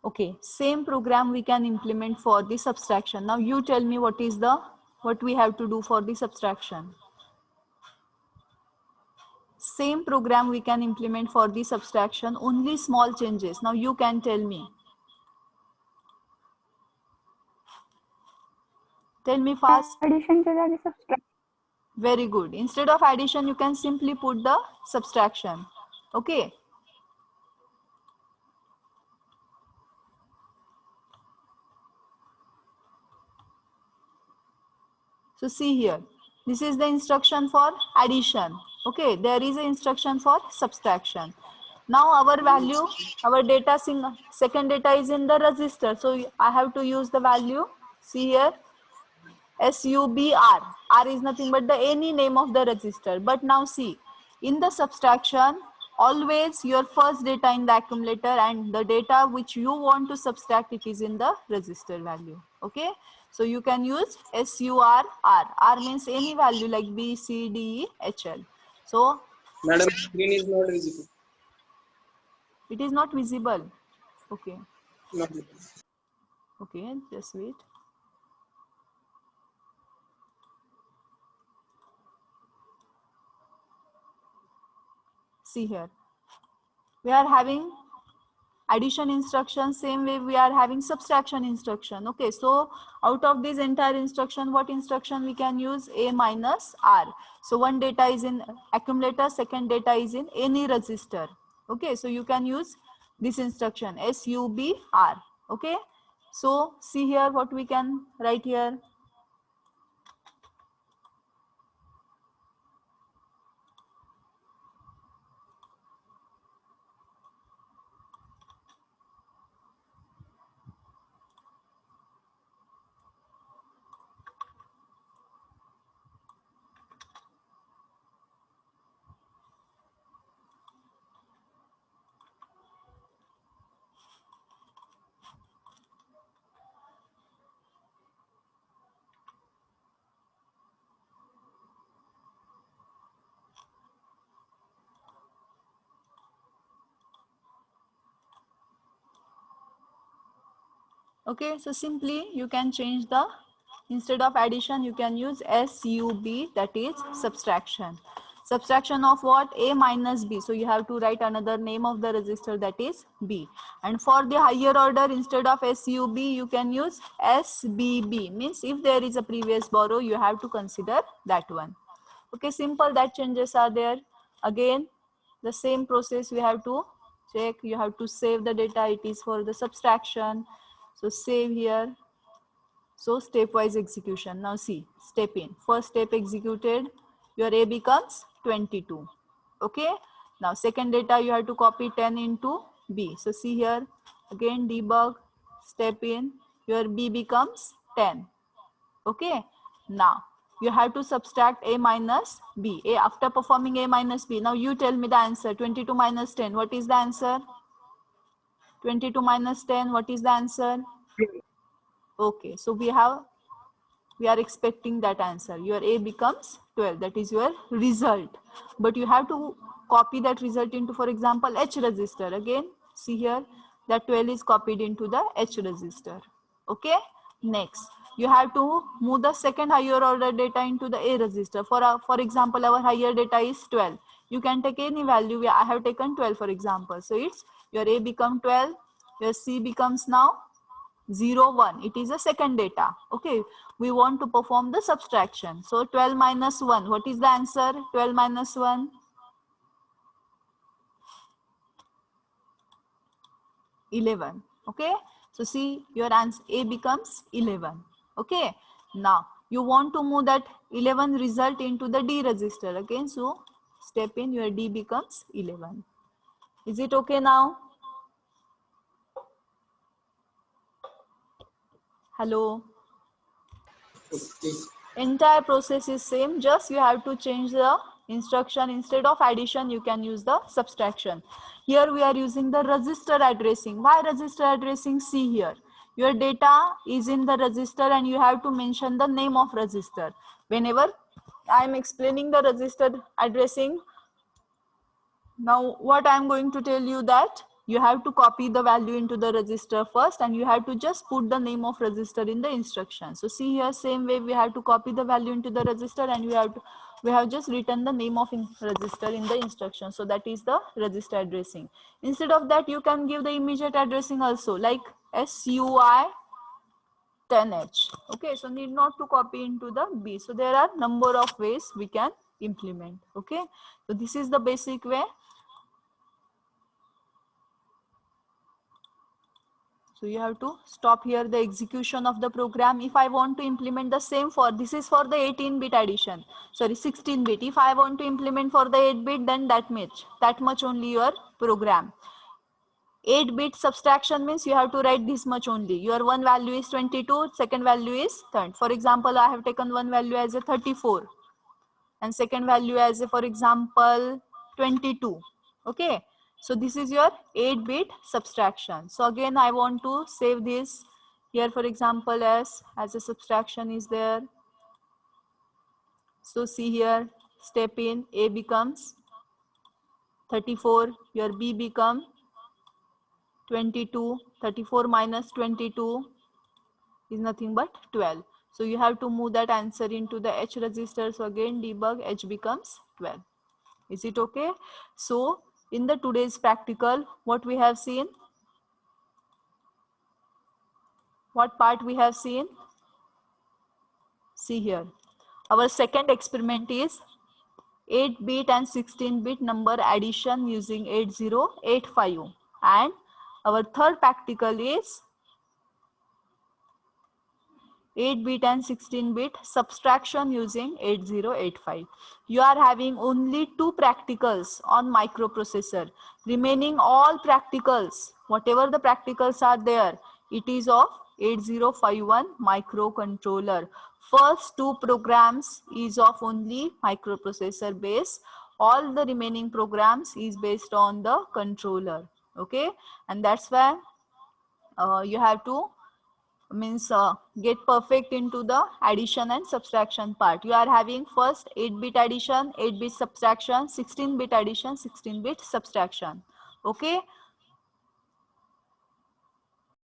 Okay, same program we can implement for the subtraction. Now you tell me what we have to do for the subtraction. Same program we can implement for the subtraction, only small changes. Now you can tell me. Tell me fast. Addition के साथ subtraction. Very good. Instead of addition, you can simply put the subtraction. Okay. So see here, this is the instruction for addition. Okay, there is an instruction for subtraction. Now our value, our data, second data is in the register. So I have to use the value. See here, SUBR. R is nothing but the any name of the register. But now see, in the subtraction, always your first data in the accumulator and the data which you want to subtract, it is in the register value. Okay. So you can use SURR. R means any value like B, C, D, E, HL. So Madam, screen is not visible. it is not visible. Okay. Not visible. Okay, just wait. See here, we are having addition instruction, same way we are having subtraction instruction. Okay, so out of this entire instruction, what instruction we can use? A minus R. So one data is in accumulator, second data is in any register. Okay, so you can use this instruction SUBR. Okay, so see here what we can write here. Okay, so simply you can change the, instead of addition, you can use SUB, that is subtraction. Subtraction of what? A minus B. So you have to write another name of the register, that is B. And for the higher order, instead of SUB, you can use SBB. Means if there is a previous borrow, you have to consider that one. Okay, simple, that changes are there. Again, the same process we have to check. You have to save the data. It is for the subtraction. So save here. So stepwise execution. Now see, step in. First step executed, your A becomes 22. Okay. Now second data you have to copy 10 into B. So see here, again debug, step in, your B becomes 10. Okay. Now you have to subtract A minus B. A after performing A minus B. Now you tell me the answer. 22 minus 10. What is the answer? 22 minus 10. What is the answer? Okay, so we are expecting that answer. Your A becomes 12. That is your result. But you have to copy that result into, for example, H register. Again, see here that 12 is copied into the H register. Okay. Next, you have to move the second higher order data into the A register. For example, our higher data is 12. You can take any value. I have taken 12 for example. So it's your A become 12. Your C becomes now 0, 1. It is a second data. Okay, we want to perform the subtraction. So 12 minus 1. What is the answer? 12 minus 1. 11. Okay, so see, your answer A becomes 11. Okay, now you want to move that 11 result into the D register. Again, so step in, your D becomes 11. Is it okay now? Hello. Okay. Entire process is same, just you have to change the instruction. Instead of addition, you can use the subtraction. Here we are using the register addressing. Why register addressing? See here, your data is in the register and you have to mention the name of register. Whenever I am explaining the register addressing, now what I am going to tell you that you have to copy the value into the register first, and you have to just put the name of register in the instruction. So see here, same way we have to copy the value into the register, and we have just written the name of register in the instruction. So that is the register addressing. Instead of that, you can give the immediate addressing also, like SUI 10H. Okay, so need not to copy into the B. So there are number of ways we can implement. Okay, so this is the basic way. So you have to stop here the execution of the program. If I want to implement the same for, this is for the 18-bit addition, sorry 16-bit. If I want to implement for the 8-bit, then that much only your program. 8-bit subtraction means you have to write this much only. Your one value is 22, second value is 30. For example, I have taken one value as a 34 and second value as a, for example, 22. Okay, so this is your 8-bit subtraction. So again, I want to save this here, for example, as a subtraction is there. So see here, step in, A becomes 34, your B become 22, 34 minus 22 is nothing but 12. So you have to move that answer into the H register. So again, debug, H becomes 12. Is it okay? So in the today's practical, what we have seen? What part we have seen? See here. Our second experiment is 8-bit and 16-bit number addition using 8085. And our third practical is 8-bit and 16-bit subtraction using 8085. You are having only 2 practicals on microprocessor. Remaining all practicals, whatever the practicals are there, it is of 8051 microcontroller. First 2 programs is of only microprocessor base. All the remaining programs is based on the controller. Okay, and that's why you have to get perfect into the addition and subtraction part. You are having first 8-bit addition, 8-bit subtraction, 16-bit addition, 16-bit subtraction. Okay,